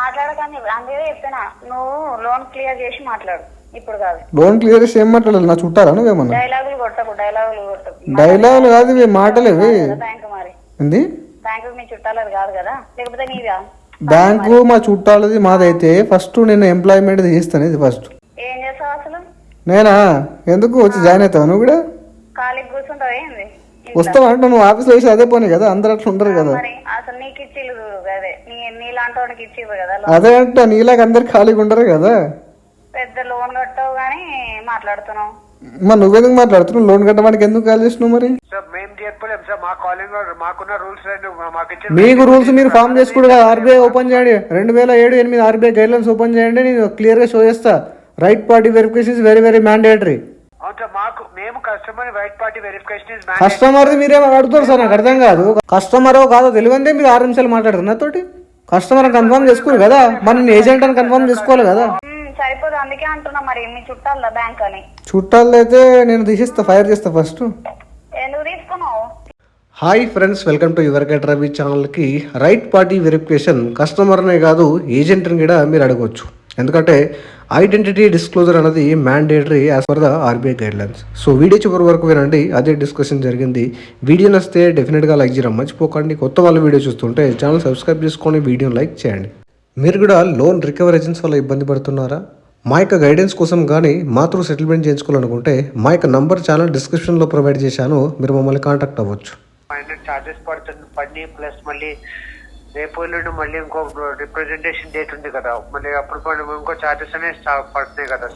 మాట్లాడకని అందుకే చెప్తున్నా, నువ్వు లోన్ క్లియర్ చేసి మాట్లాడు, ఇప్పుడు కాదు. లోన్ క్లియర్ చేసి ఏం మాట్లాడాలి? నా చుట్టాలా నువ్వేమన్నా? డైలాగులు కొట్టకు. డైలాగులు కాదు ఇవి, మాటలు ఇవి. బ్యాంకు మరి ఏంది? బ్యాంకు మీ చుట్టాలది కాదు కదా, లేకపోతే నీదా? బ్యాంకు మా చుట్టాలది మాదైతే ఫస్ట్ నేను ఎంప్లాయ్మెంట్ చేస్తాను. ఇది ఫస్ట్. ఏం చేస్తావు అసలు? నేనా? ఎందుకు వచ్చి జాయిన్ అవుతావు నువ్వు కూడా? ఖాళీ కూర్చుంటావు ఏంది? వస్తావు అంటే నువ్వు ఆఫీస్లో వేసి అదే పోనీ కదా, అందరు అట్లా ఉండరు కదా. మరి అసలు నీకు ఇచ్చిళ్ళు అదే నీలాంటి వాడికి ఇచ్చిర్రు కదా. అదే అంటే నీలాగా అందరు ఖాళీగా ఉండరు కదా. పెద్ద లోన్ కట్టావు కానీ మాట్లాడుతున్నావు. మరి నువ్వెందుకు మాట్లాడుతున్నావు? లోన్ కట్టడానికి ఎందుకు కాల్ చేసినావు మరి? మీకు రూల్స్ మీరు ఫామ్ చేసుకుంటూ ఆర్బీఐ ఓపెన్ చేయండి. 2007-8 ఆర్బీఐ గైడ్ లైన్స్ ఓపెన్ చేయండి. నేను క్లియర్ గా షో చేస్తా. Right party verification is very very mandatory. Customer మీరేమో అడుగుతారు సార్, నాకు అర్థం కాదు. కస్టమరో కాదో తెలియందే మీరు 6 నిమిషాలు మాట్లాడుతున్నారు నాతోటి. కస్టమర్ కన్ఫర్మ్ చేసుకోరు కదా, మరి నేను ఏజెంట్ అని కన్ఫర్మ్ చేసుకోవాలి కదా. సరిపోదు, అందుకే అంటున్నా. మరి మీ చుట్టాల బ్యాంక్ అని చుట్టాలు అయితే నేను తీసేస్తా, ఫైర్ చేస్తా ఫస్ట్. ఎందుకు తీసుకున్నావు? Hi friends, welcome to your get Ravi ఛానల్కి. రైట్ పార్టీ వెరిఫికేషన్ కస్టమర్నే కాదు ఏజెంట్ని కూడా మీరు అడగవచ్చు. ఎందుకంటే ఐడెంటిటీ డిస్క్లోజర్ అనేది mandatory as per the RBI guide lines. So video చివరి వరకు వినండి, అదే డిస్కషన్ జరిగింది. వీడియో నచ్చితే డెఫినెట్గా లైక్ చేయడం మర్చిపోకండి. కొత్త వాళ్ళు వీడియో చూస్తుంటే ఛానల్ సబ్స్క్రైబ్ చేసుకొని వీడియోని లైక్ చేయండి. మీరు కూడా లోన్ రికవరీ ఏజెంట్స్ వల్ల ఇబ్బంది పడుతున్నారా? మా యొక్క గైడెన్స్ కోసం కానీ మా త్రూ సెటిల్మెంట్ చేయించుకోవాలనుకుంటే మా యొక్క నంబర్ ఛానల్ డిస్క్రిప్షన్లో ప్రొవైడ్ చేశాను, మీరు మమ్మల్ని కాంటాక్ట్ అవ్వచ్చు. చార్జెస్ పడుతుంది ప్లస్ మళ్ళీ రేపు నుండి మళ్ళీ ఇంకో రిప్రజెంటేషన్ డేట్ ఉంది కదా, మళ్ళీ అప్పుడు ఇంకో చార్జెస్ అనేవి పడుతున్నాయి కదా.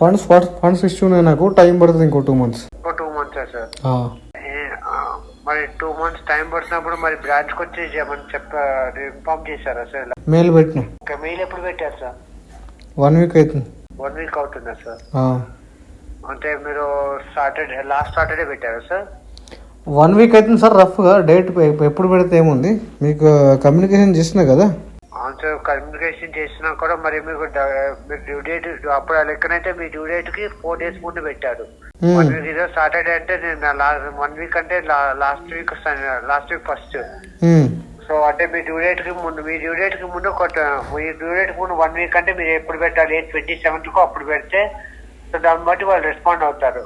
ఫండ్స్ ఇష్యూ ఉన్నాయి, నాకు టైం పడుతుంది. ఇంకో 2 months. ఇంకో 2 months సార్. మరి 2 months టైం పడుతున్నప్పుడు మరి బ్రాంచ్ కి వచ్చి ఇన్ఫార్మ్ చేశారా సార్? మెయిల్ పెట్టినా. మెయిల్ ఎప్పుడు పెట్టారు సార్? 1 week అవుతుంది. 1 week అవుతుందా సార్? అంటే మీరు లాస్ట్ సాటర్డే పెట్టారా సార్? 1 week అవుతుంది సార్. రఫ్గా డేట్ ఎప్పుడు పెడితే ఏముంది, మీకు కమ్యూనికేషన్ చేసినా కదా. సార్ కమ్యూనికేషన్ చేసినా కూడా మరి మీకు డ్యూ డేట్ అప్పుడు లెక్కనైతే మీ డ్యూ డేట్ కి 4 days ముందు పెట్టారు. 1 week ఇదో సాటర్డే అంటే నేను 1 week అంటే లాస్ట్ వీక్ ఫస్ట్. సో అంటే మీ డ్యూ డేట్ కి ముందు మీ డ్యూ డేట్ కి ముందు 1 week అంటే మీరు ఎప్పుడు పెట్టాలి? 27th అప్పుడు పెడితే సో దాన్ని బట్టి వాళ్ళు రెస్పాండ్ అవుతారు.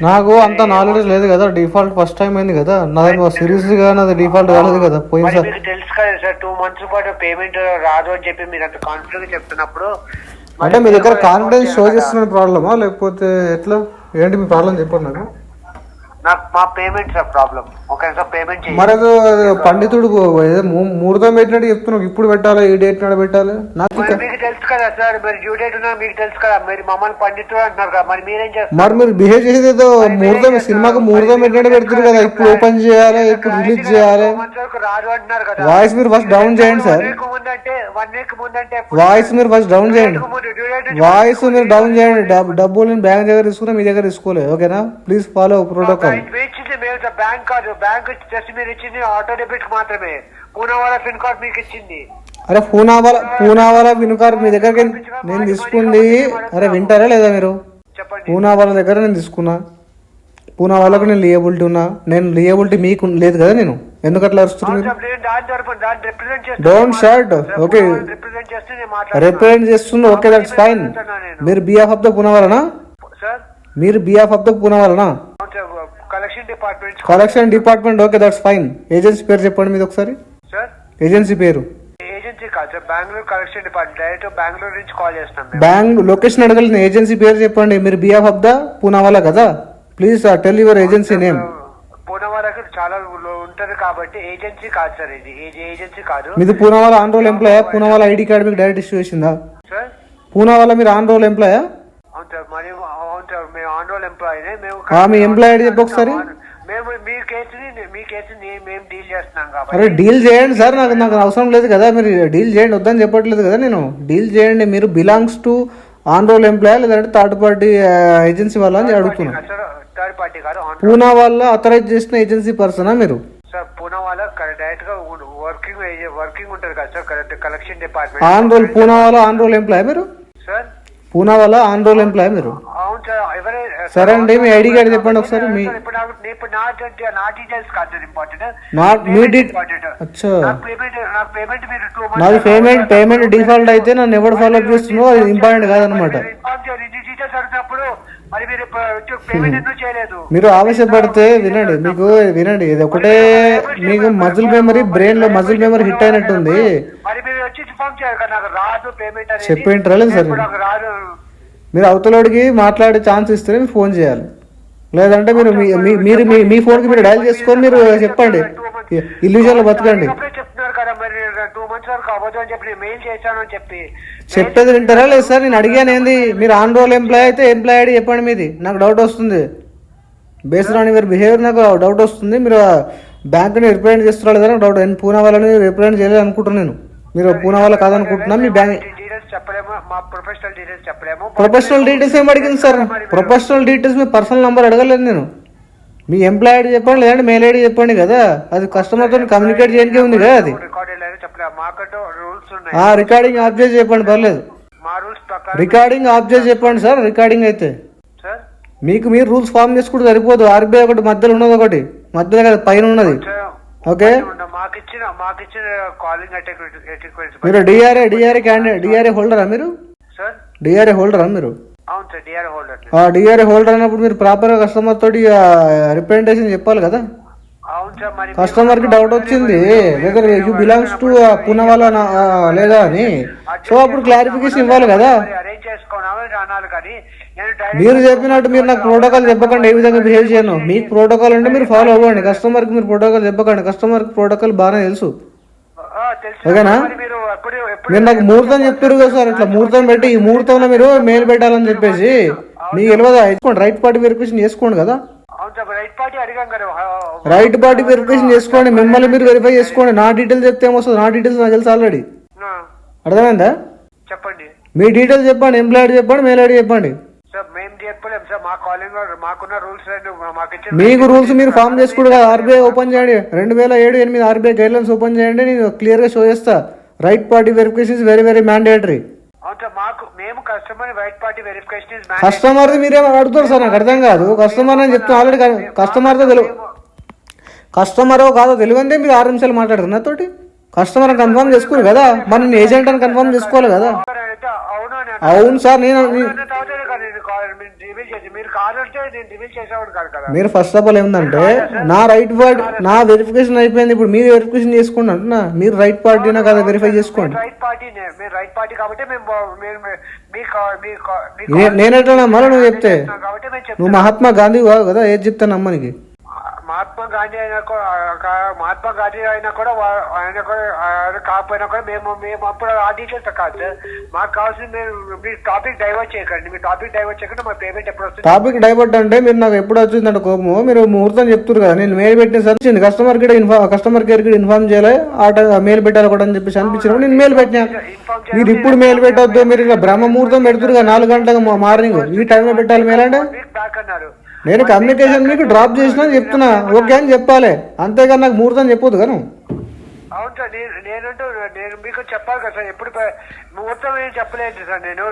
నాకు అంత నాలెడ్జ్ లేదు కదా, డిఫాల్ట్ ఫస్ట్ టైం అయింది కదా నాది. సిరీస్ గా నాది డిఫాల్ట్ కాలేదు కదా. పోయింది సార్. తెలుసు కదా సార్, 2 months పాటు పేమెంట్ రాదు అని చెప్పి మీరు అంత కాన్ఫిడెంట్ చెప్తున్నప్పుడు అంటే మీ దగ్గర కాన్ఫిడెన్స్ షో చేస్తున్న ప్రాబ్లమా లేకపోతే ఎట్లా ఏంటి మీ ప్రాబ్లం చెప్పండి నాకు. మా payment sir problem. Okay sir, payment మరి పండితుడు ముహూర్తం పెట్టినట్టు చెప్తున్నావు, ఇప్పుడు పెట్టాలి ఈ డేట్ నాడు పెట్టాలి. నాకు మీకు తెలుసు కదా సార్, మరి డ్యూ డేట్ ఉన్నా మీకు తెలుసు కదా, మీరు మమ్మల్ని పండితుడు అంటున్నారు కదా, మరి మీరేం చేస్తారు? మరి మీరు బిహేవ్ చేసేది ఏదో ముహూర్తం సినిమాకు ముహూర్తం పెట్టినట్టు పెడుతున్నారు కదా. ఇప్పుడు ఓపెన్ చేయాలి, ఇప్పుడు రిలీజ్ చేయాలి. రాదు అంటున్నారు కదా. వాయిస్ మీరు ఫస్ట్ డౌన్ చేయండి సార్. 1 week ముందంటే వాయిస్ మీరు ఫస్ట్ డౌన్ చేయండి. వాయిస్ మీరు డౌన్ చేయండి. డబ్బులు నేను బ్యాంక్ దగ్గర తీసుకున్నా, మీ దగ్గర తీసుకోలేదు. ఓకేనా? Please follow protocol. బ్యాంక్ కాదు, బ్యాంక్ జస్ట్ మీరు ఇచ్చింది ఆటో డెబిట్ మాత్రమే. పూనావాలా పిన్ కార్డ్ మీకు ఇచ్చింది. అరే పూనావాలా పిన్ కార్డ్ మీ దగ్గర నేను తీసుకుంది. అరే వింటారా లేదా మీరు? పూనావాలా దగ్గర నేను తీసుకున్నా. పూనావాలాకు నేను లియబిలిటీ ఉన్నా. నేను లియబిలిటీ మీకు లేదు కదా. నేను ఎందుకు అట్లా అరుస్తున్నారు? Don't shirt. ఓకే, రిప్రజెంట్ చేస్తుంది. Okay, that's fine. మీరు బిహాఫ్ ఆఫ్ ద పూనావాలానా? మీరు బిహాఫ్ ఆఫ్ ద పూనావాలానా? Collection department. Okay, that's fine. Agency పేరు చెప్పండి మీది ఒకసారి. ఏజెన్సీ పేరు. ఏజెన్సీ కాదు sir, Bengaluru collection department. Direct Bengaluru నుంచి కాల్ చేస్తాం. బెంగళూరు లొకేషన్ అడగలేదు, ఏజెన్సీ పేరు చెప్పండి. మీరు బిహాఫ్ ఆఫ్ ద పూనావాలా కదా. Please tell your agency name. పూనావాలాకి చాలా ఉంటది కాబట్టి ఏజెన్సీ కాదు సార్, ఇది ఏజెన్సీ కాదు. మీది పూనావాలా ఆన్ రోల్ ఎంప్లాయా? పూనావాలా ఐడి కార్డ్ మీకు డైరెక్ట్ ఇష్యూ చేసిందా? సార్ పూనావాలా మీరు ఆన్ రోల్ ఎంప్లాయా? అవును సార్, మరి అవును సార్, మేము ఆన్ రోల్ ఎంప్లాయీనే. మీ ఎంప్లాయీ ఐడి చెప్పు ఒకసారి. మేము మీ కేసుని మేము డీల్ చేస్తున్నాం కాబట్టి. అరే డీల్ చేయండి సార్, నాకు అవసరం లేదు కదా. మీరు డీల్ చేయండి, వద్దని చెప్పట్లేదు కదా. నేను డీల్ చేయండి. మీరు బిలాంగ్స్ టు ఆన్ రోల్ ఎంప్లాయా లేదంటే థర్డ్ పార్టీ ఏజెన్సీ వాళ్ళ అని అడుగుతున్నా. థర్డ్ పార్టీ కాదు, పూనా వాళ్ళ అథరైజ్ చేసిన ఏజెన్సీ పర్సనా మీరు? సార్ పూనా వాళ్ళ డైరెక్ట్ గా వర్కింగ్ ఉంటుంది కదా sir, collection department. On roll Poona వాళ్ళ ఆన్ రోల్ ఎంప్లాయా మీరు? సార్ పూనా వాళ్ళ ఆన్ రోల్ ఎంప్లాయా మీరు? అవును సరే అండి, మీ ఐడి కార్డు చెప్పండి ఒకసారి. మీ ఇప్పుడు నా డీటెయిల్స్ కాదు సార్ ఇంపార్టెంట్. అచ్చా, నాకు పేమెంట్ మీరు 2 months నాది పేమెంట్ డిఫాల్ట్ అయితే నన్ను ఎవరు ఫాలో అప్ చేస్తున్నారో అది ఇంపార్టెంట్ కాదనమాట. డీటెయిల్స్ అడిగినప్పుడు మరి మీరు పేమెంట్ ఎందుకు చేయలేదు? మీరు ఆవేశపడితే వినండి ఇది ఒకటే మీకు మజిల్ మెమరీ, బ్రెయిన్ లో మజిల్ మెమరీ హిట్ అయినట్టుంది. మరి మీరు వచ్చి ఇన్ఫార్మ్ చేయాలి కదా, నాకు రాదు పేమెంట్ అనేది. చెప్పింటారా సార్? రాదు. మీరు అవతలోడికి మాట్లాడే ఛాన్స్ ఇస్తే మీరు ఫోన్ చేయాలి, లేదంటే మీరు మీరు మీ ఫోన్కి మీరు డయల్ చేసుకొని మీరు చెప్పండి, ఇల్యూజన్లో బతకండి. చెప్తున్నారు కదా మరి 2 months వరకు అవ్వదు అని చెప్పి మెయిల్ చేశాను అని చెప్పి. చెప్పేది వింటారా లేదు సార్? నేను అడిగాను ఏంది, మీరు ఆన్ రోల్ ఎంప్లాయ్ అయితే ఎంప్లాయ్ ఐడి చెప్పండి మీది, నాకు డౌట్ వస్తుంది. బేస్డ్ ఆన్ యువర్ బిహేవియర్ నాకు డౌట్ వస్తుంది. మీరు బ్యాంక్ని రిప్రజెంట్ చేస్తున్నారు లేదా నాకు డౌట్. నేను పూనా వాళ్ళని రిప్రజెంట్ చేయలేదు అనుకుంటున్నాను. నేను మీరు పూనా వాళ్ళ కాదనుకుంటున్నా. మీ బ్యాంక్ చెప్పలేము, మా ప్రొఫెషనల్ డీటెయిల్స్ చెప్పలేము. ప్రొఫెషనల్ డీటెయిల్స్ ఏం అడిగింది సార్? ప్రొఫెషనల్ డీటెయిల్స్ మీ పర్సనల్ నెంబర్ అడగలేదు నేను. మీ ఎంప్లాయ్ ఐడి చెప్పండి, లేదంటే మెయిల్ ఐడి చెప్పండి కదా. అది కస్టమర్తో కమ్యూనికేట్ చేయడానికి ఉంది కదా. అది రికార్డింగ్ ఆఫ్ చేసి చెప్పండి, పర్లేదు. రికార్డింగ్ ఆఫ్ చేసి చెప్పండి సార్. రికార్డింగ్ అయితే మీరు రూల్స్ ఫామ్ చేసుకుంటే సరిపోదు. ఆర్బీఐ ఒకటి మధ్యలో ఉన్నది, ఒకటి మధ్యలో కదా పైన ఉన్నది. ఓకే, మీరు డిఆర్ఏ హోల్డరా? మీరు డిఆర్ఏ హోల్డరా? మీరు డిఆర్ఏ హోల్డర్ అన్నప్పుడు మీరు ప్రాపర్ గా కస్టమర్ తోటి రిప్రజెంటేషన్ చెప్పాలి కదా. కస్టమర్ కి డౌట్ వచ్చింది whether you belongs to Poonawalla లేదా అని. సో అప్పుడు క్లారిఫికేషన్ ఇవ్వాలి కదా. మీరు చెప్పినట్టు మీరు నాకు ప్రోటోకాల్ చెప్పకండి ఏ విధంగా బిహేవ్ చేయను. మీకు ప్రోటోకాల్ అంటే మీరు ఫాలో అవ్వండి. కస్టమర్ కి మీరు ప్రోటోకాల్ చెప్పకండి. కస్టమర్ కి ప్రోటోకాల్ బాగానే తెలుసు. ఓకేనా? మీరు నాకు ముహూర్తం చెప్తారు కదా సార్, ఇట్లా ముహూర్తం పెట్టి ఈ ముహూర్తంలో మీరు మెయిల్ పెట్టాలని చెప్పేసి మీకు తెలియదా? రైట్ పార్టీ వెరిఫికేషన్ చేసుకోండి కదా. రైట్ పార్టీ వెరిఫికేషన్ చేసుకోండి, మిమ్మల్ని మీరు వెరిఫై చేసుకోండి. నా డీటెయిల్స్ చెప్తే ఏమొస్తుంది? నా డీటెయిల్స్ నాకు తెలుసు ఆల్రెడీ. అర్థమైందా? చెప్పండి, మీ డీటెయిల్స్ చెప్పండి, ఎంప్లాయ్ ఐడి చెప్పండి, మెయిల్ ఐడి చెప్పండి. మీకు రూల్స్ మీరు ఫామ్ చేసుకుంటు కదా. ఆర్బీఐ ఓపెన్ చేయండి, 2007-8 ఆర్బీఐ గైడ్ లైన్స్ ఓపెన్ చేయండి. నేను క్లియర్ గా షో చేస్తా. Right party verification is very very mandatory. Customer మీరేమో అడుగుతారు సార్, నాకు అర్థం కాదు. కస్టమర్ అని చెప్తాను ఆల్రెడీ. కస్టమర్తో కస్టమరో కాదో తెలివందే మీరు 6 నిమిషాలు మాట్లాడతారు నాతోటి. కస్టమర్ కన్ఫర్మ్ చేసుకోరు కదా, మరి నేను ఏజెంట్ అని కన్ఫర్మ్ చేసుకోవాలి కదా. అవును సార్, మీరు ఫస్ట్ ఆఫ్ ఆల్ ఏముందంటే నా రైట్ వర్డ్ నా వెరిఫికేషన్ అయిపోయింది. ఇప్పుడు మీరు వెరిఫికేషన్ చేసుకోండి అంటున్నా. మీరు రైట్ పార్టీనా కదా వెరిఫై చేసుకోండి. నేను ఎట్లా మళ్ళీ నువ్వు చెప్తే నువ్వు మహాత్మా గాంధీ కావు కదా, ఏది చెప్తాను అమ్మనికి. మహాత్మా గాంధీ అయినా కూడా ఆయన కాకపోయినా కూడా మేము అప్పుడు ఆ డీటెయిల్స్ కాదు సార్. మాకు కావాల్సింది మీ టాపిక్ డైవర్ట్ చేయకండి. మీ టాపిక్ డైవర్ట్ చేయకుండా మా పేమెంట్ ఎప్పుడు వస్తుంది? టాపిక్ డైవర్ట్ అంటే మీరు నాకు ఎప్పుడు వచ్చిందంటే కోపము. మీరు ముహూర్తం చెప్తారు కదా, నేను మెయిల్ పెట్టిన సార్ వచ్చింది. కస్టమర్ కేర్ కి ఇన్ఫార్మ్ చేయాలి, మెయిల్ పెట్టాలి కూడా అని చెప్పేసి అనిపించినప్పుడు నేను మెయిల్ పెట్టినా. మీరు ఇప్పుడు మెయిల్ పెట్టొద్దు, మీరు ఇలా బ్రహ్మ ముహూర్తం పెడుతురు కదా 4 గంటలకు మార్నింగ్, ఈ టైంలో పెట్టాలి మెయిల్ అంటే. నేను కమ్యూనికేషన్ మీకు డ్రాప్ చేసినా చెప్తున్నా, ఓకే అని చెప్పాలి, అంతేగాని నాకు ముహూర్తం చెప్పొద్దు కదా. అవును సార్, నేను మీకు చెప్పాలి కదా సార్. ఎప్పుడు ముహూర్తం ఏం చెప్పలేదు సార్. నేను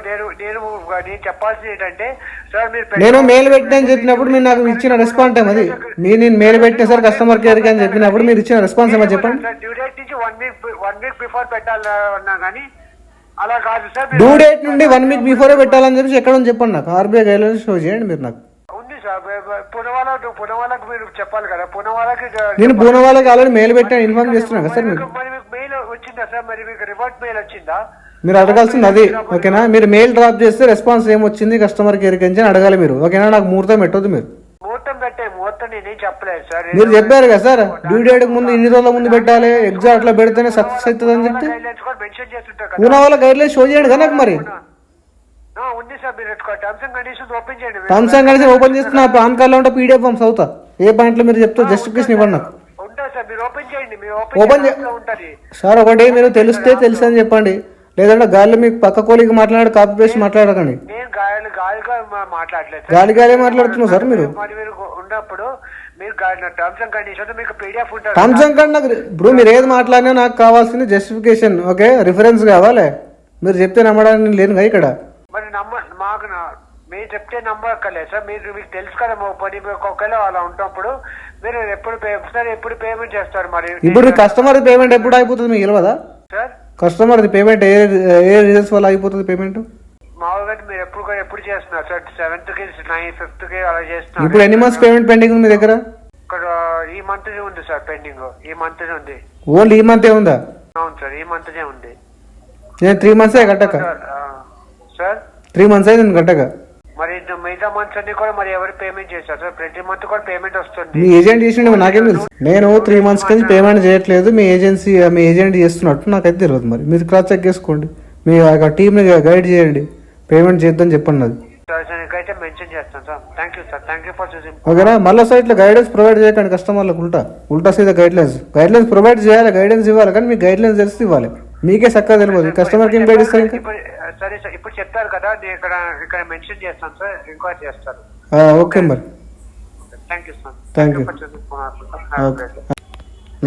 చెప్పాల్సింది ఏంటంటే సార్, నేను మెయిల్ పెట్టినా అని చెప్పినప్పుడు మీరు నాకు ఇచ్చిన రెస్పాన్స్ ఏమది? నేను మెయిల్ పెట్టినా సార్ కస్టమర్ కేర్ కి అని చెప్పినప్పుడు మీరు ఇచ్చిన రెస్పాన్స్ ఏమో చెప్పండి. డ్యూ డేట్ నుంచి 1 వీక్ బిఫోర్ పెట్టాలన్నా కానీ అలా కాదు సార్. డ్యూ డేట్ నుండి 1 వీక్ బిఫోరే పెట్టాలని చెప్పేసి ఎక్కడ చెప్పండి నాకు. ఆర్బీఐ గైడ్ లైన్స్ షో చేయండి మీరు నాకు. పునవాళ్ళకి మీరు చెప్పాలి కదా. పునవాళ్ళకి నేను పూనావాలాకి ఆల్రెడీ మెయిల్ పెట్టాను, ఇన్ఫార్మ్ చేస్తున్నా కదా సార్. మరి మీకు మెయిల్ వచ్చిందా సార్? మరి మీకు రివర్ట్ మెయిల్ వచ్చిందా? మీరు అడగాల్సింది అది, ఓకేనా? మీరు మెయిల్ డ్రాప్ చేస్తే రెస్పాన్స్ ఏమొచ్చింది కస్టమర్ కేర్ కి అని అడగాలి మీరు, ఓకేనా? నాకు ముహూర్తం పెట్టొద్దు. మీరు ముహూర్తం నేనేం చెప్పలేదు సార్. మీరు చెప్పారు కదా సార్, డ్యూ డేట్ ముందు ఇన్ని రోజుల ముందు పెట్టాలి, ఎగ్జాక్ట్ అట్లా పెడితేనే సక్సెస్ అవుతుంది అని చెప్తే పూనావాలా గైడ్ లైన్స్ షో చేయండి కదా నాకు. మరి టర్మ్స్ అండ్ కండిషన్ ఓపెన్ చేస్తున్నా, పాన్ కార్డ్ లో ఉంటే పీడిఎఫ్ ఫామ్స్ అవుతా. ఏ పాయింట్ లో మీరు చెప్తే జస్టిఫికేషన్ ఇవ్వండి నాకు. ఓపెన్ సార్ ఒకటి మీరు తెలిస్తే తెలుసు అని చెప్పండి, లేదంటే గాలిలో మీకు పక్క కోలికి మాట్లాడి కాపీ పేస్ట్ మాట్లాడకండి. గాలి మాట్లాడుతున్నారు సార్ మీరు. టర్మ్స్ అండ్ కండిషన్ ఇప్పుడు మీరు ఏది మాట్లాడినా నాకు కావాల్సింది జస్టిఫికేషన్, ఓకే? రిఫరెన్స్ కావాలి. మీరు చెప్తే నమ్మడానికి లేను ఇక్కడ. మరి మాకు మీరు చెప్తే నమ్మక్కర్లేదు సార్. మీకు తెలుసు కదా పని ఒకవేళ అలా ఉన్నప్పుడు మీరు ఎప్పుడు పేమెంట్ చేస్తారు మరి? ఇప్పుడు కస్టమర్ పేమెంట్ ఎప్పుడు అయిపోతుంది మీకు తెలియదా సార్? కస్టమర్ పేమెంట్ ఏ రీజన్స్ వల్ల అయిపోతుంది పేమెంట్? మామూలుగా మీరు ఎప్పుడు చేస్తున్నారు సార్? 7th కి 5th కి అలా చేస్తున్నారు. ఇప్పుడు ఎన్ని మంత్స్ పేమెంట్ పెండింగ్ ఉంది మీ దగ్గర? ఇక్కడ ఈ మంత్ ఉంది సార్ పెండింగ్. ఈ మంత్ ఉంది. ఓన్లీ ఈ మంత్ ఉందా? అవును సార్, ఈ మంత్ ఉంది. నేను 3 మంత్స్ కట్టక సార్. 3 మంత్స్ అయింది కట్టక. మరి మిగతా మంత్స్ అన్ని కూడా మరి ఎవరు పేమెంట్ చేస్తారు సార్? ప్రతి మంత్ కూడా పేమెంట్ వస్తుంది. మీ ఏజెంట్ చేసిండు నాకేం తెలుసు. నేను 3 మంత్స్ కింద పేమెంట్ చేయట్లేదు. మీ ఏజెంట్ చేస్తున్నట్టు నాకైతే తెలియదు. మరి మీరు క్రాస్ చెక్ చేసుకోండి. మీ టీంని గైడ్ చేయండి, పేమెంట్ చేద్దాం చెప్పండి. అది అయితే మెన్షన్ చేస్తాను sir. Thank you sir. Thank you for choosing. ఓకేనా? మళ్ళీ సైట్లో గైడెన్స్ ప్రొవైడ్ చేయకండి కస్టమర్లకు. ఉల్టా సీదా గైడ్లైన్స్ ప్రొవైడ్ చేయాలి, గైడెన్స్ ఇవ్వాలి. కానీ మీకు గైడ్లైన్స్ తెలిసి ఇవ్వాలి. మీకే చక్కగా తెలియదు, కస్టమర్కి ఏం గైడ్ ఇస్తారు ఇంకా? సరే సార్, ఇప్పుడు చెప్తారు కదా, నేను ఇక్కడ మెన్షన్ చేస్తాను సార్, ఎంక్వైరీ చేస్తారు. ఓకే మరి. Thank you sir. Thank you.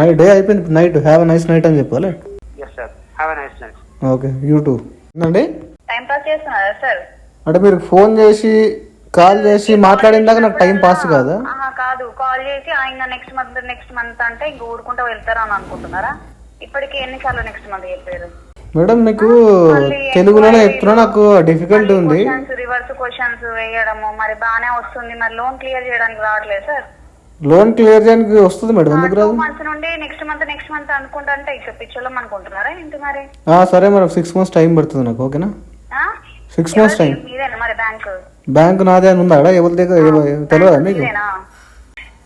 Night day అయిపోయింది. నైట్ హ్యావ్ నైస్ నైట్ అని చెప్పాలి. Yes sir, have nice night. Okay, YouTube అండి. టైం పాస్ చేస్తున్నారా సార్? అంటే మీరు ఫోన్ చేసి కాల్ చేసి మాట్లాడిన దాకా నాకు టైం పాస్ కాదా? కాదు, కాల్ చేసి ఆయన నెక్స్ట్ మంత్ అంటే ఇంక ఊరుకుంటూ వెళ్తారా అని అనుకుంటున్నారా? ఇప్పటికి ఎన్నిసార్లు నెక్స్ట్ మంత్ చెప్పారు మేడం? మీకు తెలుగులోనే చెప్తున్నా, నాకు డిఫికల్ట్ ఉంది. రివర్స్ క్వశ్చన్స్ వేయడము మరి బానే వస్తుంది, మరి లోన్ క్లియర్ చేయడానికి రావట్లేదు సార్. లోన్ క్లియర్ చేయడానికి వస్తుంది మేడం, ఎందుకు రాదు? 2 months నుండి నెక్స్ట్ మంత్ అనుకుంటే ఇక పిచ్చోళ్ళం అనుకుంటున్నారా ఏంటి మరి? సరే మేడం, 6 months టైం పడుతుంది నాకు. ఓకేనా? 6 months టైం. మీదేనా మరి బ్యాంక్ నాదే అని ఉందా? ఎవరి దగ్గర తెలియదా మీకు?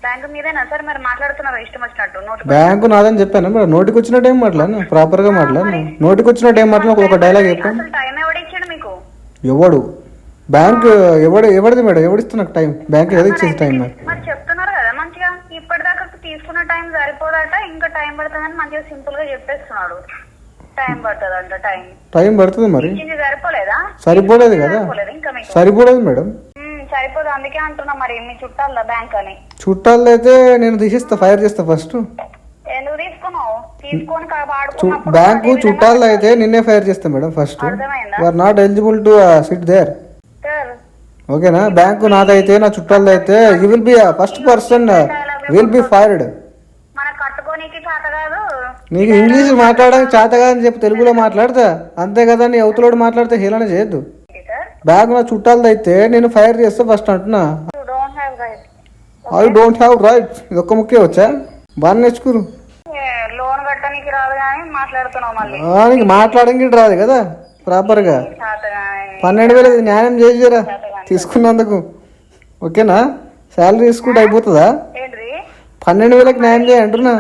బ్యాంకు మీదేనా సార్? మరి మాట్లాడుతున్నారు ఇష్టం వచ్చినట్టు. బ్యాంకు నాదని చెప్పాను మేడం. నోటికి వచ్చినట్టు ఏం మాట్లాడినా, ప్రాపర్ గా మాట్లాడినా. నోటికి వచ్చినట్టు ఏం మాట్లాడినా ఒక డైలాగ్ చెప్పాను. టైం ఎవడిచ్చాడు మీకు? ఎవడు బ్యాంక్ ఎవరిది మేడం? ఎవడిస్తే నాకు టైం? బ్యాంక్ ఏదో ఇచ్చేది టైం. మరి చెప్తున్నారు కదా మంచిగా, ఇప్పటిదాకా తీసుకున్న టైం సరిపోదట, ఇంకా టైం పడుతుందని మంచిగా సింపుల్ గా చెప్పేస్తున్నాడు. టైం పడుతుందంట. టైం పడుతుంది మరి. సరిపోలేదా? సరిపోలేదు కదా. సరిపోలేదు మేడం, సరిపోదు. అందుకే అంటున్నా, మరి మీ చుట్టాల బ్యాంక్ అని. చుట్టాలు అయితే నేను తీసేస్తా, ఫైర్ చేస్తా ఫస్ట్. ఎందుకు తీసుకున్నావు? తీసుకొని బ్యాంకు చుట్టాలు అయితే నిన్నే ఫైర్ చేస్తా madam first. Are not eligible to sit there. ఓకేనా? బ్యాంకు నాదైతే, నా చుట్టాలది అయితే you will be first person will be fired. నీకు ఇంగ్లీష్ మాట్లాడడానికి చేత కాదని చెప్పి తెలుగులో మాట్లాడతా, అంతే కదా. నీ అవతలోడు మాట్లాడితే హేళన చేయొద్దు. బ్యాగ్ నా చుట్టాలది అయితే నేను ఫైర్ చేస్తా ఫస్ట్ అంటున్నా. I don't have right. ఇది ఒక్క ముఖ్య వచ్చా? బాగా నేర్చుకురు. లోన్ కట్టడానికి రాదు కానీ మాట్లాడుతున్నావు. నీకు మాట్లాడడానికి రాదు కదా ప్రాపర్ గా. 12,000 న్యాయం చేసిరా తీసుకున్నందుకు. ఓకేనా? శాలరీ తీసుకుంటే అయిపోతుందా? 12,000కి న్యాయం చేయ అంటున్నా.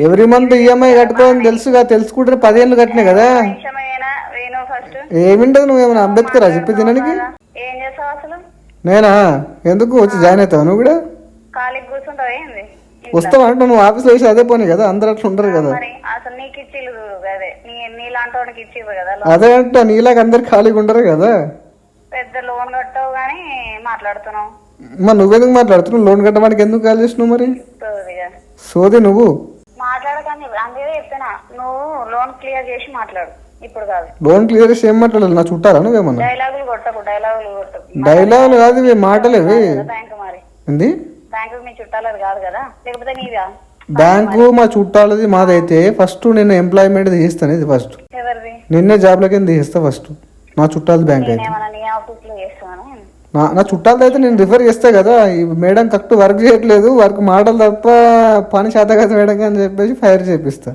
ఎవ్రీ మంత్ ఈఎంఐ కట్టుకోవాలని తెలుసుగా. తెలుసుకుంటే 10 ఏళ్ళు కట్టినా కదా. ఏమిండదు, నువ్వేమైనా అంబేద్కరా చెప్పి తినడానికి? నేనా? ఎందుకు వచ్చి జాయిన్ అవుతావు నువ్వు కూడా? వస్తావా అంటే నువ్వు ఆఫీస్ లో వేసి అదే పోనీ కదా, అందరు అట్లా ఉండరు కదా. అదే అంట, నీలాగా అందరు ఖాళీగా ఉండరు కదా. పెద్ద లోన్ కట్టావు కానీ మాట్లాడుతున్నావు. మరి నువ్వెందుకు మాట్లాడుతున్నావు? లోన్ కట్టడానికి ఎందుకు కాల్ చేసినావు మరి? సోది నువ్వు మాట్లాడకండి. అందుకే చెప్తున్నా, నువ్వు లోన్ క్లియర్ చేసి మాట్లాడు. ఇప్పుడు కాదు. లోన్ క్లియర్ చేసి ఏం మాట్లాడాలి? నా చుట్టాలా నువ్వేమన్నా? డైలాగులు కొట్టకు. డైలాగులు కాదు ఇవి, మాటలు ఇవి. ఏంది? బ్యాంకు మీ చుట్టాలది కాదు కదా, లేకపోతే నీదా? బ్యాంకు మా చుట్టాలది మాదైతే ఫస్ట్ నేను ఎంప్లాయ్మెంట్ తీస్తాను. ఇది ఫస్ట్ నిన్నే జాబ్ లకి తీస్తా ఫస్ట్. నా చుట్టాలది బ్యాంక్ అయితే, నా చుట్టాలది అయితే నేను రిఫర్ చేస్తా కదా. ఈ మేడం కరెక్ట్ వర్క్ చేయట్లేదు, వర్క్ మాటలు తప్ప పని చేత కదా మేడం అని చెప్పేసి ఫైర్ చేపిస్తా.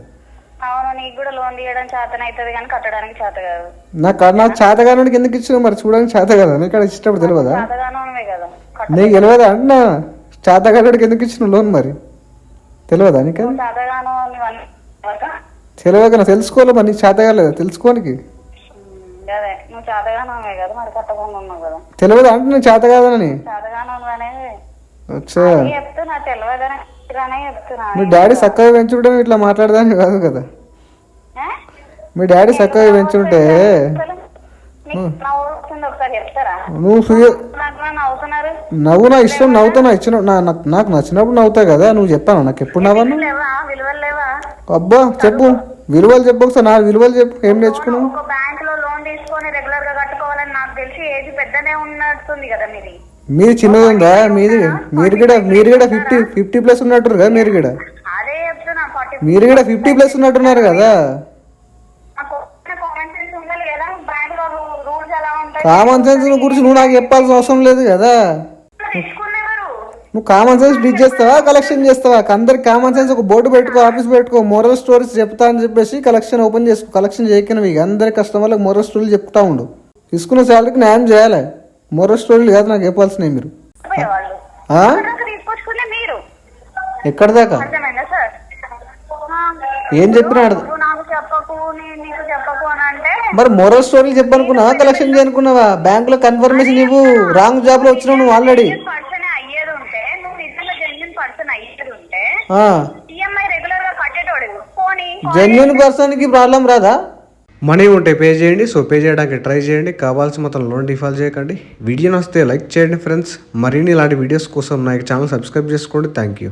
నాకు చేతగానికి ఎందుకు ఇచ్చినావు మరి? చూడడానికి చేత కదా, నీకు అక్కడ ఇచ్చినప్పుడు తెలియదా? నీకు తెలియదా అన్నా? చేతగాడికి ఎందుకు ఇచ్చినావు లోన్ మరి? తెలియదా నీకు? తెలియక తెలుసుకోవాలి మరి. నీకు చేతగాలేదా తెలుసుకోనికి? తెలియదు అంటే నేను చేత కాదనని. మీ డాడీ చక్కగా పెంచుంటే ఇట్లా మాట్లాడదాని కాదు కదా. మీ డాడీ చక్కగా పెంచుంటే నువ్వు నా ఇష్టం నవ్వుతా. నాకు నచ్చినప్పుడు నవ్వుతా కదా. నువ్వు చెప్పాను నాకు ఎప్పుడు నవ్వను? అబ్బా చెప్పు, విలువలు చెప్పు ఒకసారి. నా విలువలు చెప్పు. ఏం నేర్చుకున్నావు? పెద్దనే ఉన్నట్టుంది కదా మీది. మీది చిన్నది ఉందా? మీరు కూడా 50 ప్లస్ ఉన్నట్టు కదా. మీరు కూడా అదే చెప్తున్నా 40. మీరు కూడా 50 ప్లస్ ఉన్నట్టున్నారు కదా. కామన్ సెన్స్ ఉండాలి కదా. బ్యాంక్ లో రూల్స్ ఎలా ఉంటాయి? కామన్ సెన్స్ గురించి నువ్వు నాకు చెప్పాల్సిన అవసరం లేదు కదా. తెచ్చుకునేవారు నువ్వు కామన్ సెన్స్ డీచ్ చేస్తావా, కలెక్షన్ చేస్తావా? అందరికి కామన్ సెన్స్ ఒక బోర్డు పెట్టుకో, ఆఫీస్ పెట్టుకో, మోరల్ స్టోరీస్ చెప్తా అని చెప్పేసి కలెక్షన్ ఓపెన్ చేసుకో. కలెక్షన్ చేయకను ఇక అందరి కస్టమర్లకు మోరల్ స్టోరీలు చెప్తా ఉండు. తీసుకున్న శాలరీకి న్యాయం చేయాలి. మోరల్ స్టోరీలు కాదు నాకు చెప్పాల్సినవి మీరు. వాళ్ళు ఆ? తీసుకొచ్చుకునే మీరు ఎక్కడి దాకా అర్థమైందా సార్? ఏం చెప్పినా నువ్వు నాకు చెప్పకు, నేను నీకు చెప్పకు అని అంటే మరి మోరల్ స్టోరీలు చెప్పనుకున్నావా, కలెక్షన్ చేయనుకున్నావా? బ్యాంక్ లో కన్ఫర్మేషన్ ఇవ్వు. రాంగ్ జాబ్ లో వచ్చినావు నువ్వు ఆల్రెడీ. పర్సన్ అయ్యేది ఉంటే, నువ్వు నిజంగా జెన్యున్ పర్సన్ అయ్యేది ఉంటే ఆ ఈఎంఐ రెగ్యులర్ గా కట్టేటోడు పోనీ. జెన్యున్ పర్సన్ కి ప్రాబ్లం రాదా? మనీ ఉంటే పే చేయండి. సో పే చేయడానికి ట్రై చేయండి. కావాల్సిన మొత్తం లోన్ డిఫాల్ట్ చేయకండి. వీడియో నచ్చితే లైక్ చేయండి ఫ్రెండ్స్. మరిన్ని ఇలాంటి వీడియోస్ కోసం నా ఛానల్ సబ్స్క్రైబ్ చేసుకోండి. Thank you.